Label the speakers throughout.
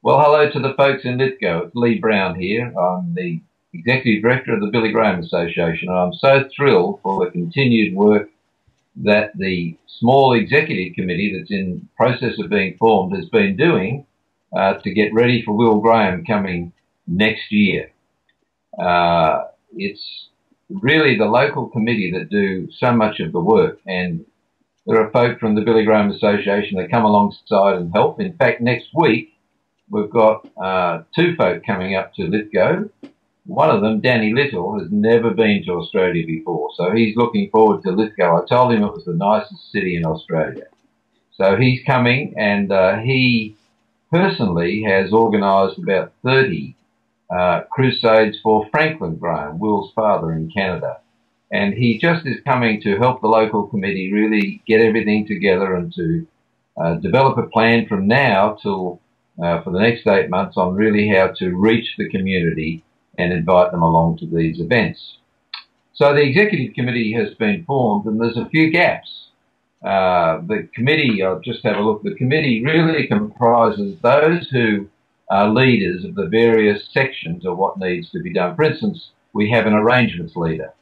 Speaker 1: Well, hello to the folks in Lithgow. It's Leigh Brown here. I'm the Executive Director of the Billy Graham Association, and I'm so thrilled for the continued work that the small executive committee that's in process of being formed has been doing to get ready for Will Graham coming next year. It's really the local committee that do so much of the work, and there are folk from the Billy Graham Association that come alongside and help. In fact, next week we've got two folk coming up to Lithgow. One of them, Danny Little, has never been to Australia before, so he's looking forward to Lithgow. I told him it was the nicest city in Australia. So he's coming, and he personally has organised about 30 crusades for Franklin Graham, Will's father, in Canada. And he just is coming to help the local committee really get everything together and to develop a plan from now till for the next 8 months on really how to reach the community and invite them along to these events. So the executive committee has been formed, and there's a few gaps. The committee, I'll just have a look, the committee really comprises those who are leaders of the various sections of what needs to be done. For instance, we have an arrangements leader.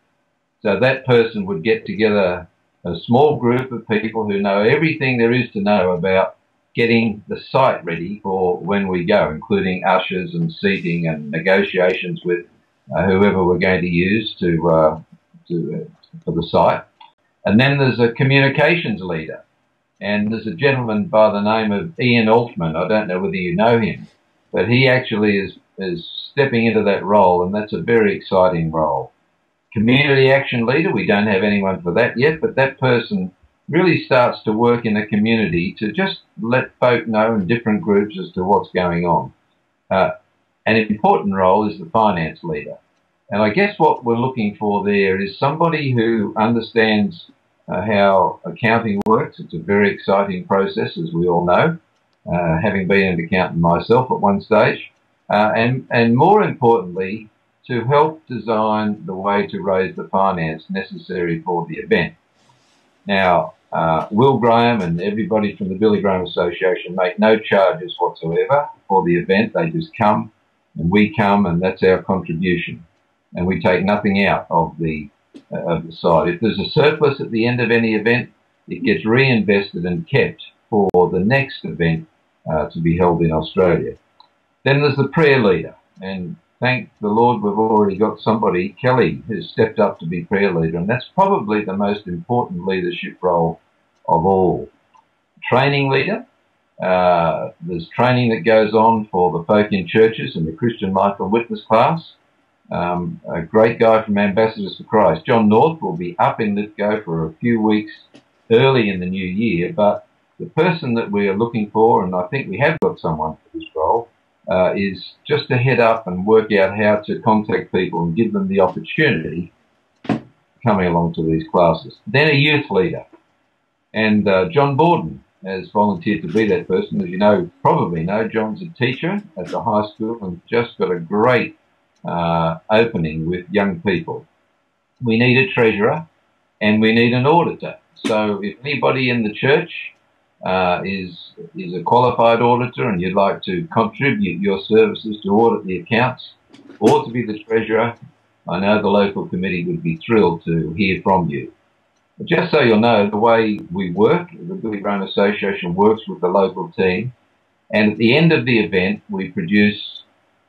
Speaker 1: So that person would get together a small group of people who know everything there is to know about getting the site ready for when we go, including ushers and seating and negotiations with whoever we're going to use for the site. And then there's a communications leader, and there's a gentleman by the name of Ian Altman. I don't know whether you know him, but he actually is stepping into that role, and that's a very exciting role. Community action leader, we don't have anyone for that yet, but that person really starts to work in the community to just let folk know in different groups as to what's going on. An important role is the finance leader. And I guess what we're looking for there is somebody who understands how accounting works. It's a very exciting process, as we all know, having been an accountant myself at one stage. And more importantly, to help design the way to raise the finance necessary for the event. Now, Will Graham and everybody from the Billy Graham Association make no charges whatsoever for the event. They just come, and we come, and that's our contribution. And we take nothing out of the site. If there's a surplus at the end of any event, it gets reinvested and kept for the next event to be held in Australia. Then there's the prayer leader, and thank the Lord we've already got somebody, Kelly, who's stepped up to be prayer leader, and that's probably the most important leadership role of all. Training leader, there's training that goes on for the folk in churches and the Christian Life and Witness class. A great guy from Ambassadors for Christ, John North, will be up in Lithgow for a few weeks early in the new year, but the person that we are looking for, and I think we have got someone for this role, is just to head up and work out how to contact people and give them the opportunity coming along to these classes. Then a youth leader, and John Borden has volunteered to be that person. As you know, probably know, John's a teacher at the high school and just got a great opening with young people. We need a treasurer and we need an auditor. So if anybody in the church is a qualified auditor and you'd like to contribute your services to audit the accounts or to be the treasurer, I know the local committee would be thrilled to hear from you. But just so you'll know, the way we work, the Billy Graham Association works with the local team, and at the end of the event we produce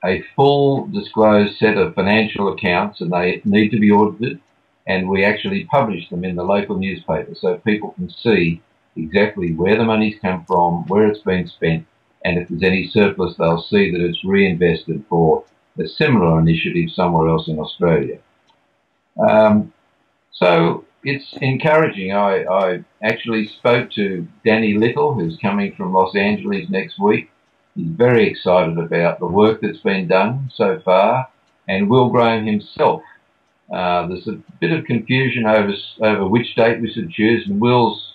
Speaker 1: a full disclosed set of financial accounts, and they need to be audited, and we actually publish them in the local newspaper so people can see exactly where the money's come from, where it's been spent, and if there's any surplus, they'll see that it's reinvested for a similar initiative somewhere else in Australia. So it's encouraging. I actually spoke to Danny Little, who's coming from Los Angeles next week. He's very excited about the work that's been done so far, and Will Graham himself. There's a bit of confusion over which date we should choose, and Will's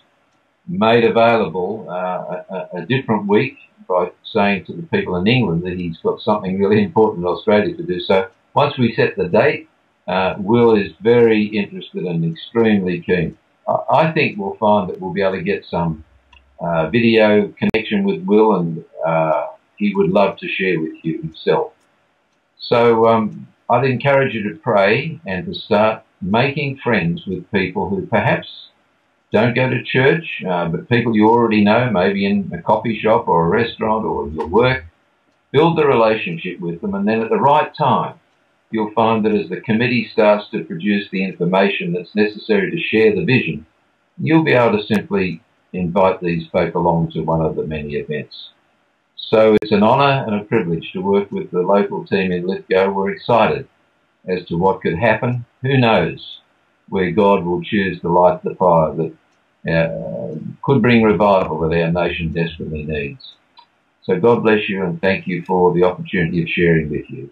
Speaker 1: made available a different week by saying to the people in England that he's got something really important in Australia to do. So once we set the date, Will is very interested and extremely keen. I think we'll find that we'll be able to get some video connection with Will and he would love to share with you himself. So I'd encourage you to pray and to start making friends with people who perhaps don't go to church, but people you already know, maybe in a coffee shop or a restaurant or your work. Build the relationship with them, and then at the right time, you'll find that as the committee starts to produce the information that's necessary to share the vision, you'll be able to simply invite these folk along to one of the many events. So it's an honour and a privilege to work with the local team in Lithgow. We're excited as to what could happen. Who knows where God will choose to light the fire that could bring revival that our nation desperately needs. So God bless you, and thank you for the opportunity of sharing with you.